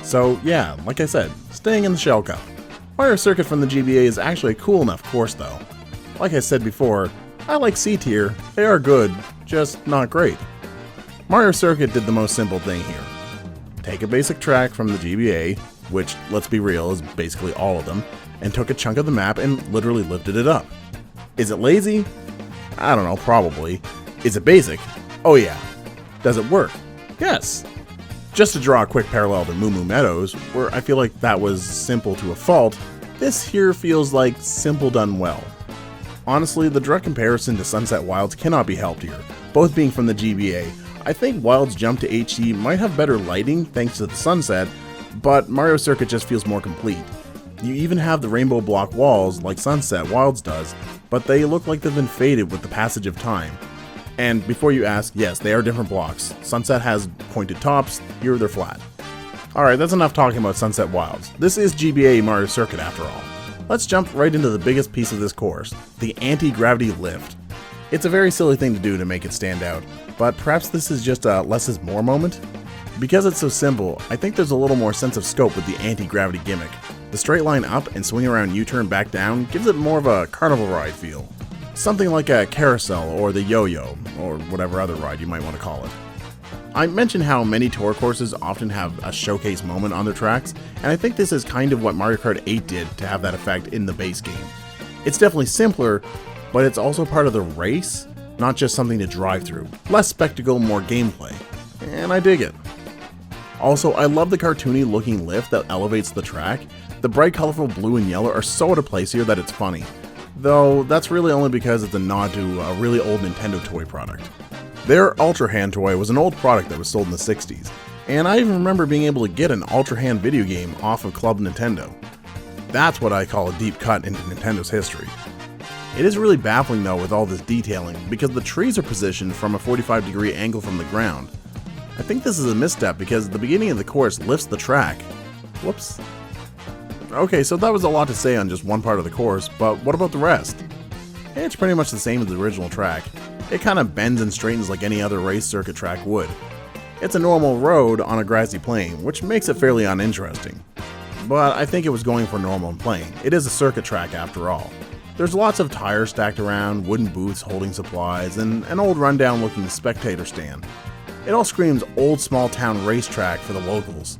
So yeah, like I said, staying in the Shell Cup. Mario Circuit from the GBA is actually a cool enough course though. Like I said before, I like C tier, they are good, just not great. Mario Circuit did the most simple thing here. Take a basic track from the GBA, which, let's be real, is basically all of them, and took a chunk of the map and literally lifted it up. Is it lazy? I don't know, probably. Is it basic? Oh yeah. Does it work? Yes. Just to draw a quick parallel to Moo Moo Meadows, where I feel like that was simple to a fault, this here feels like simple done well. Honestly, the direct comparison to Sunset Wilds cannot be helped here, both being from the GBA. I think Wilds' jump to HD might have better lighting thanks to the sunset, but Mario Circuit just feels more complete. You even have the rainbow block walls like Sunset Wilds does, but they look like they've been faded with the passage of time. And before you ask, yes, they are different blocks. Sunset has pointed tops, here they're flat. Alright, that's enough talking about Sunset Wilds. This is GBA Mario Circuit after all. Let's jump right into the biggest piece of this course, the anti-gravity lift. It's a very silly thing to do to make it stand out, but perhaps this is just a less is more moment? Because it's so simple, I think there's a little more sense of scope with the anti-gravity gimmick. The straight line up and swing around U-turn back down gives it more of a carnival ride feel. Something like a carousel or the yo-yo, or whatever other ride you might want to call it. I mentioned how many tour courses often have a showcase moment on their tracks, and I think this is kind of what Mario Kart 8 did to have that effect in the base game. It's definitely simpler, but it's also part of the race, not just something to drive through. Less spectacle, more gameplay. And I dig it. Also, I love the cartoony looking lift that elevates the track. The bright colorful blue and yellow are so out of place here that it's funny. Though, that's really only because it's a nod to a really old Nintendo toy product. Their Ultra Hand toy was an old product that was sold in the 60s, and I even remember being able to get an Ultra Hand video game off of Club Nintendo. That's what I call a deep cut into Nintendo's history. It is really baffling though with all this detailing, because the trees are positioned from a 45-degree angle from the ground. I think this is a misstep because the beginning of the course lifts the track. Whoops. Okay, so that was a lot to say on just one part of the course, but what about the rest? It's pretty much the same as the original track. It kind of bends and straightens like any other race circuit track would. It's a normal road on a grassy plain, which makes it fairly uninteresting. But I think it was going for normal and plain. It is a circuit track after all. There's lots of tires stacked around, wooden booths holding supplies, and an old rundown looking spectator stand. It all screams old small town racetrack for the locals.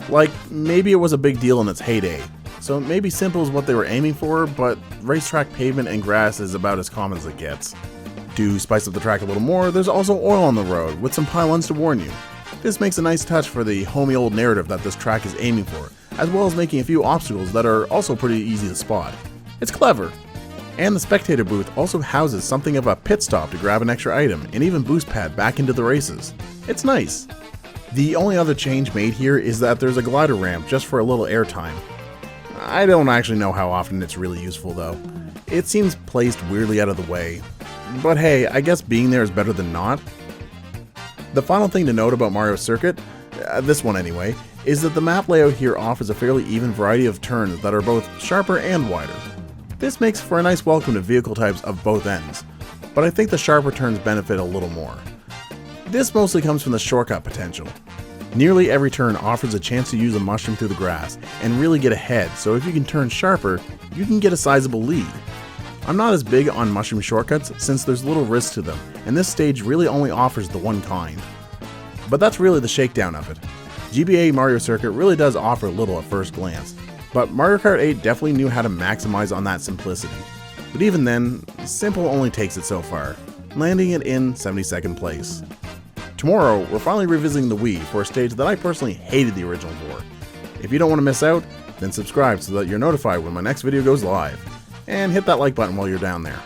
Like, maybe it was a big deal in its heyday, so maybe simple is what they were aiming for, but racetrack pavement and grass is about as common as it gets. To spice up the track a little more, there's also oil on the road, with some pylons to warn you. This makes a nice touch for the homey old narrative that this track is aiming for, as well as making a few obstacles that are also pretty easy to spot. It's clever! And the spectator booth also houses something of a pit stop to grab an extra item, and even boost pad back into the races. It's nice. The only other change made here is that there's a glider ramp just for a little airtime. I don't actually know how often it's really useful though. It seems placed weirdly out of the way. But hey, I guess being there is better than not. The final thing to note about Mario Circuit, this one anyway, is that the map layout here offers a fairly even variety of turns that are both sharper and wider. This makes for a nice welcome to vehicle types of both ends, but I think the sharper turns benefit a little more. This mostly comes from the shortcut potential. Nearly every turn offers a chance to use a mushroom through the grass and really get ahead, so if you can turn sharper, you can get a sizable lead. I'm not as big on mushroom shortcuts since there's little risk to them, and this stage really only offers the one kind. But that's really the shakedown of it. GBA Mario Circuit really does offer little at first glance, but Mario Kart 8 definitely knew how to maximize on that simplicity. But even then, simple only takes it so far, landing it in 72nd place. Tomorrow, we're finally revisiting the Wii for a stage that I personally hated the original for. If you don't want to miss out, then subscribe so that you're notified when my next video goes live. And hit that like button while you're down there.